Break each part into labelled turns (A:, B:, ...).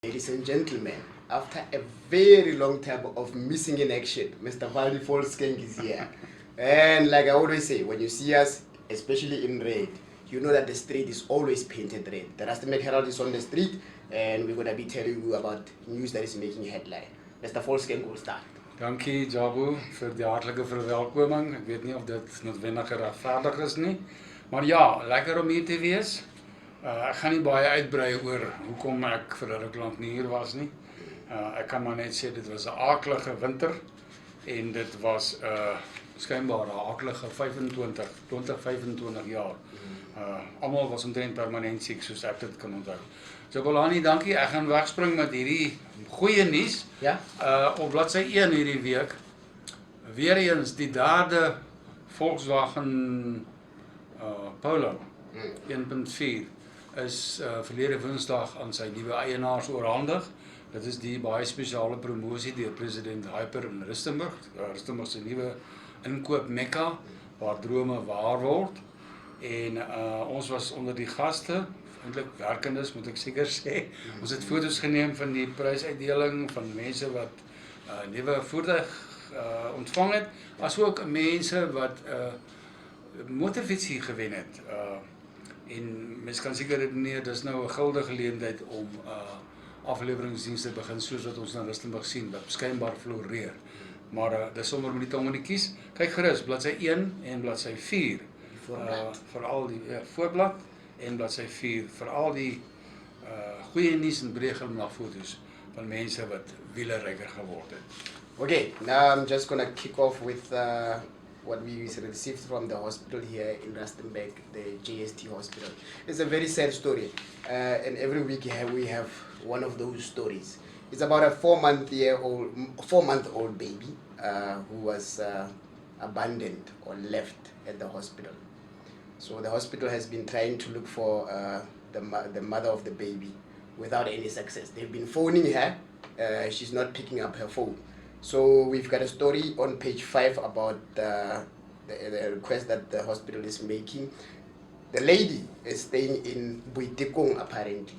A: Ladies and gentlemen, after a very long time of missing in action, Mr. Valdi Volkskenk is here. And like I always say, when you see us, especially in red, you know that the street is always painted red. The Rustenburg Herald is on the street, and we're going to be telling you about news that is making headline. Mr. Volkskenk will start.
B: Dankie Jabu vir die hartlike verwelkoming. Ek weet nie of dit noodwendig regverdig is nie. Maar ja, lekker om hier te wees. Ek gaan nie baie uitbrei oor hoekom ek vir 'n ruk lank nie hier was nie. Ek kan maar net sê dit was 'n aaklige winter en dit was skynbaar 'n aaklige 25 jaar. Almal was omtrent permanent siek soos ek dit kan onthou. Jabulani, dankie. Ek gaan wegspring met hierdie goeie nuus.
A: Ja?
B: Op bladsy 1 hierdie week. Weer eens die derde Volkswagen Polo 1.4 is verlede Woensdag aan sy nuwe eienaars oorhandig. Dit is die baie spesiale promosie deur president Hyper in Rustenburg. Rustenburg se nuwe inkoop mekka waar drome waar word. En ons was onder die gaste, eintlik werkendes moet ek seker sê. Ons het foto's geneem van die prysuitdeling van mense wat nuwe voertuig ontvang het, asook mense wat motorfietsie gewen het. En mens kan seker redeneer, dis nou 'n guldige geleentheid om afleweringsdienste begin soos wat ons in Rustenburg sien, wat skynbaar floreer. Maar dis sommer met die tong in die kies. Kyk gerus bladsy 1 en bladsy 4. Veral die voorblad en bladsy 4, veral die goeie nuus en breë glimlag foto's van mense wat wielerryker geword het.
A: Okay, now I'm just going to kick off with what we received from the hospital here in Rustenburg, the JST hospital. It's a very sad story, and every week we have one of those stories. It's about a 4-month-old baby who was abandoned or left at the hospital. So the hospital has been trying to look for the mother of the baby without any success. They've been phoning her, she's not picking up her phone. So we've got a story on page 5 about the request that the hospital is making. The lady is staying in Buitekong apparently.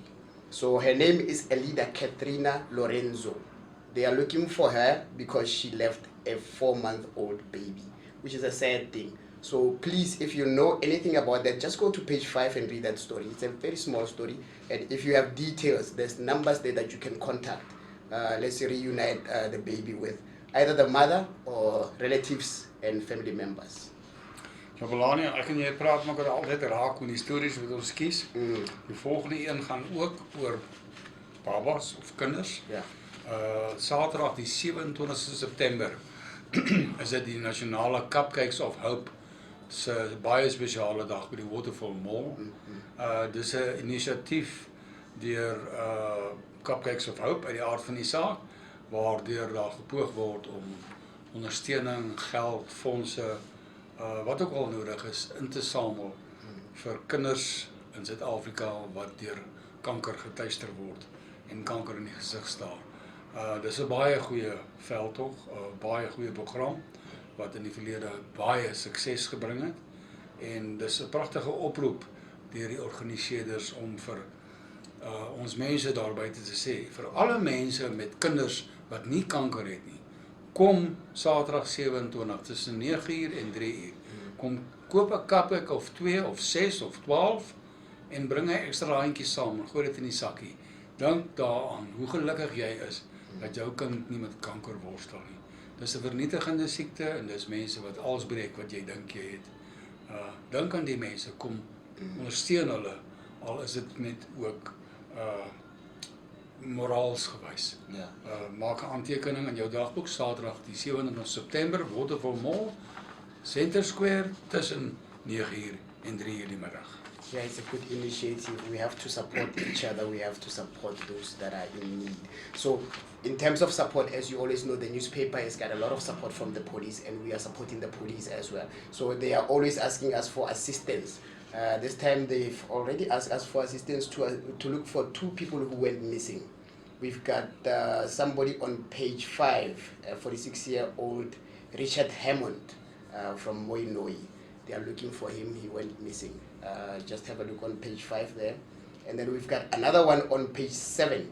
A: So her name is Elida Katrina Lorenzo. They are looking for her because she left a 4-month-old baby, which is a sad thing. So please, if you know anything about that, just go to page 5 and read that story. It's a very small story. And if you have details, there's numbers there that you can contact. Let's reunite the baby with either the mother or relatives and family members.
B: Jabulani, ek en jy praat mekaar altyd raak met die stories wat ons kies. Die volgende een gaan ook oor babas of kinders.
A: Ja.
B: Saterdag die 27ste September is dit die nasionale Cupcakes of Hope se baie spesiale dag by die Waterfall Mall. Dis 'n inisiatief deur Cupcakes of Hope uit die aard van die saak, waardeur daar gepoog word om ondersteuning, geld, fondse, wat ook al nodig is, in te samel vir kinders in Suid-Afrika wat deur kanker getuister word en kanker in die gesig staar. Dis 'n baie goeie veldtog, baie goeie program wat in die verlede baie sukses gebring het en dis 'n pragtige oproep deur die organiseerders om vir ons mense daar buite te sê, vir alle mense met kinders wat nie kanker het nie, kom Saterdag 27 tussen 9:00 en 3:00. Kom koop 'n cupcake of 2 of 6 of 12 en bring 'n ekstra handjie saam en gooi dit in die sakkie. Dink daaraan hoe gelukkig jy is dat jou kind nie met kanker worstel nie. Dis 'n vernietigende siekte en dis mense wat alles breek wat jy dink jy het. Dink aan die mense, kom ondersteun hulle, al is dit net ook moraals gewys.
A: Ja.
B: Maak 'n aantekening in jou dagboek, Saterdag die 27 September, Waterfall Mall, Center Square tussen 9:00 en 3:00 die middag.
A: Yeah, it's a good initiative. We have to support each other. We have to support those that are in need. So in terms of support, as you always know, the newspaper has got a lot of support from the police, and we are supporting the police as well. So they are always asking us for assistance. This time they've already asked us for assistance to look for 2 people who went missing. We've got somebody on page 5, a 46-year-old Richard Hammond from Moinoi. They are looking for him. He went missing. Just have a look on page 5 there. And then we've got another one on page 7.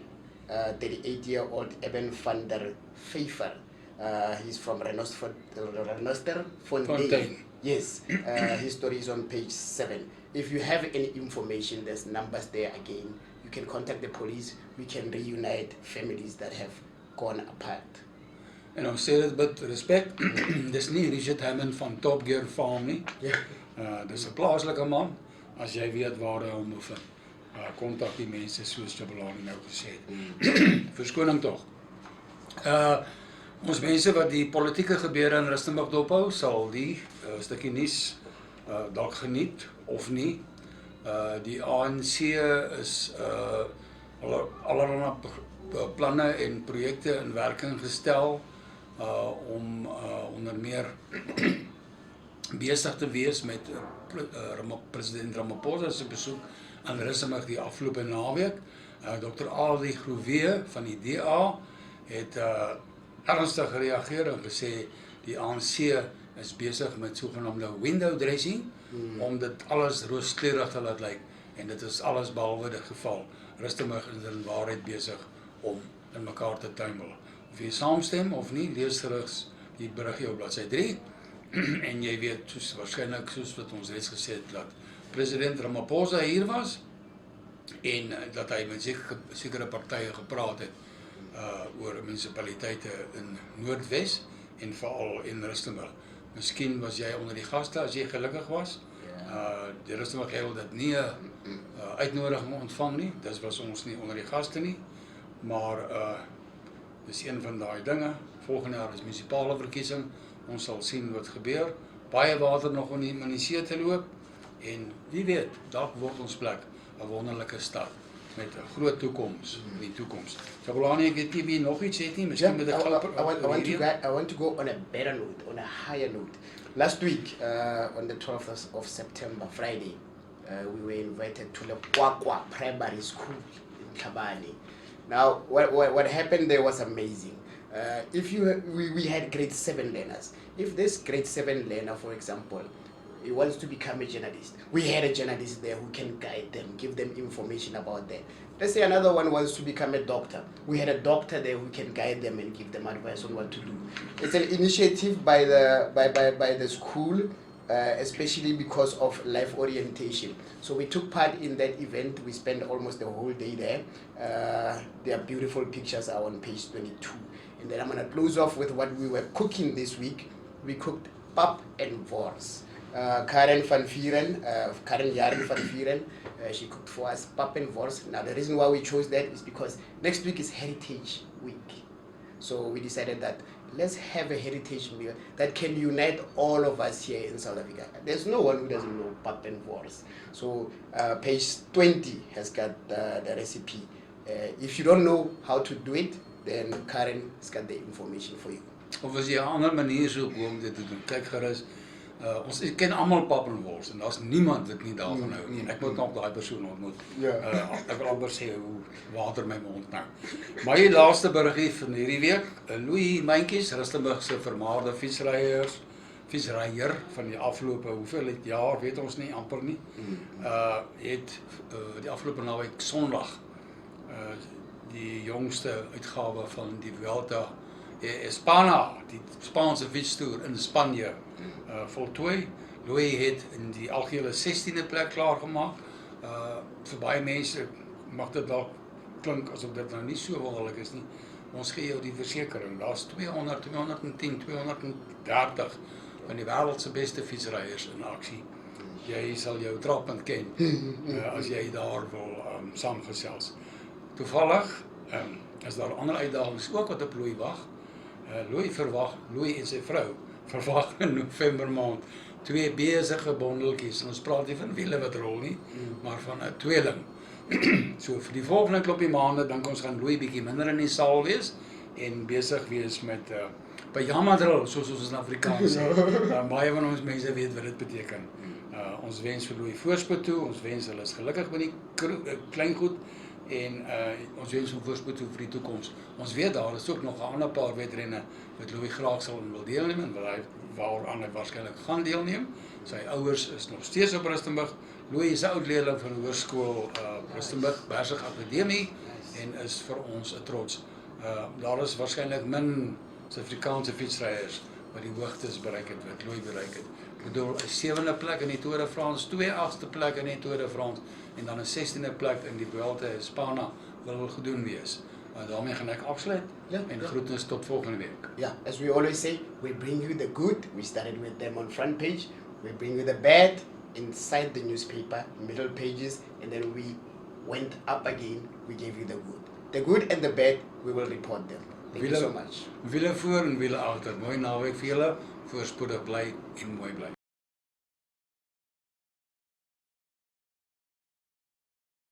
A: 38-year-old Eben van der Pfeiffer. He's from Renosterfontein.
B: Fontein.
A: Yes, his story is on page 7. If you have any information, there's numbers there again. You can contact the police. We can reunite families that have gone apart.
B: En ons sê dit met respek, dis nie Richard Hammond van Top Gear Farm nie. Dis 'n plaaslike man, as jy weet waar hy hom bevind. Kontak die mense soos Jabulani nou gesê het. Verskoning tog. Ons mense wat die politieke gebeure in Rustenburg dophou, sal die stukkie nuus dalk geniet of nie. Die ANC is allerlei planne en projekte in werking gestel om onder meer besig te wees met president Ramaphosa se besoek aan Rustenburg die afgelope naweek. Dr. Ali Groewe van die DA het ernstig gereageer en gesê die ANC is besig met sogenaamde window dressing om dit alles rooskleurig te laat lyk, en dit is alles behalwe die geval. Rustenburg is in waarheid besig om in mekaar te tuimel. Of jy saamstem of nie, lees gerus die beriggie op bladsy 3 en jy weet waarskynlik soos wat ons reeds gesê het, dat president Ramaphosa hier was en dat hy met sekere partye gepraat het oor munisipaliteite in Noordwes en veral in Rustenburg. Miskien was jy onder die gaste as jy gelukkig was. Die Rustenburg het dit nie uitnodiging ontvang nie. Dis was ons nie onder die gaste nie. Maar dis een van daai dinge. Volgende jaar is munisipale verkiesing. Ons sal sien wat gebeur. Baie water nog in die see te loop. En wie weet, dalk word ons plek 'n wonderlike stad met 'n groot toekoms in die toekoms. Jabulani, ek weet nie nog iets het nie, miskien met 'n
A: I want to go on a better note, on a higher note. Last week, on the 12th of September, Friday, we were invited to the Kwakwa Primary School in Kabani. Now, what happened there was amazing. We had grade 7 learners. If this grade 7 learner, for example, he wants to become a journalist, we had a journalist there who can guide them, give them information about that. Let's say another one wants to become a doctor. We had a doctor there who can guide them and give them advice on what to do. It's an initiative by the school, especially because of life orientation. So we took part in that event. We spent almost the whole day there. Their beautiful pictures are on page 22. And then I'm going to close off with what we were cooking this week. We cooked pap and wors. Karen Jaren van Vieren, she cooked for us pap and wors. Now the reason why we chose that is because next week is Heritage Week. So we decided that let's have a heritage meal that can unite all of us here in South Africa. There's no one who doesn't know pap and wors. So page 20 has got the recipe. If you don't know how to do it, then Karen has got the information for you.
B: Of as jy 'n ander manier soek om dit te doen, kyk gerus. Ons ken almal pap en wors en daar's niemand wat nie daarvan hou nie. Ek moet nog daai persoon ontmoet. Ek wil amper sê hoe water my mond nou. My laaste beriggie van hierdie week, Louis Myntjies, Rustenburg se vermaarde fietsryer van die afgelope hoeveel jaar weet ons nie amper nie. Het die afgelope naweek Sondag die jongste uitgawe van die Vuelta Espana, die Spaanse fietstoer in Spanje voltooi. Louis het in die algehele 16de plek klaar gemaak. Vir baie mense mag dit dalk klink asof dit nou nie so wonderlik is nie. Ons gee jou die versekering, daar's 200, 210, 230 van die wêreld se beste fietsryers in aksie. Jy sal jou trappunt ken as jy daar wil saamgesels. Toevallig is daar ander uitdagings ook wat op Louis wag. Louis en sy vrou verwag in November maand 2 besige bondeltjies. En ons praat nie van wiele wat rol nie, maar van 'n tweeling. So vir die volgende klopie maande dink ons gaan Louis bietjie minder in die saal wees en besig wees met pyjama drill, soos ons in Afrikaans sê. Baie van ons mense weet wat dit beteken. Ons wens vir Louis voorspoed toe, ons wens hulle is gelukkig met die kleingoed. en ons wens hom voorspoed toe vir die toekoms. Ons weet daar is ook nog 'n ander paar wedrenne wat Louis graag sal wil deelneem en waaraan hy waarskynlik gaan deelneem. Sy ouers is nog steeds op Rustenburg. Louis is 'n oud leerling van die hoërskool Rustenburg Bersig Akademie en is vir ons 'n trots. Daar is waarskynlik min Suid-Afrikaanse fietsryers wat die hoogtes bereik het wat Louis bereik het. Ek bedoel 'n 7de plek in die Tour de France, 2 8ste plek in die Tour de France en dan 'n 16de plek in die Vuelta a España wil gedoen wees. Daarmee gaan ek afsluit en groetnis tot volgende week.
A: Yeah, as we always say, we bring you the good. We started with them on front page. We bring you the bad inside the newspaper, middle pages, and then we went up again. We gave you the good. The good and the bad, we will report them. Thank you so much.
B: Wiele voor en wiele agter. Mooi naweek vir julle. Voorspoedig bly en mooi bly.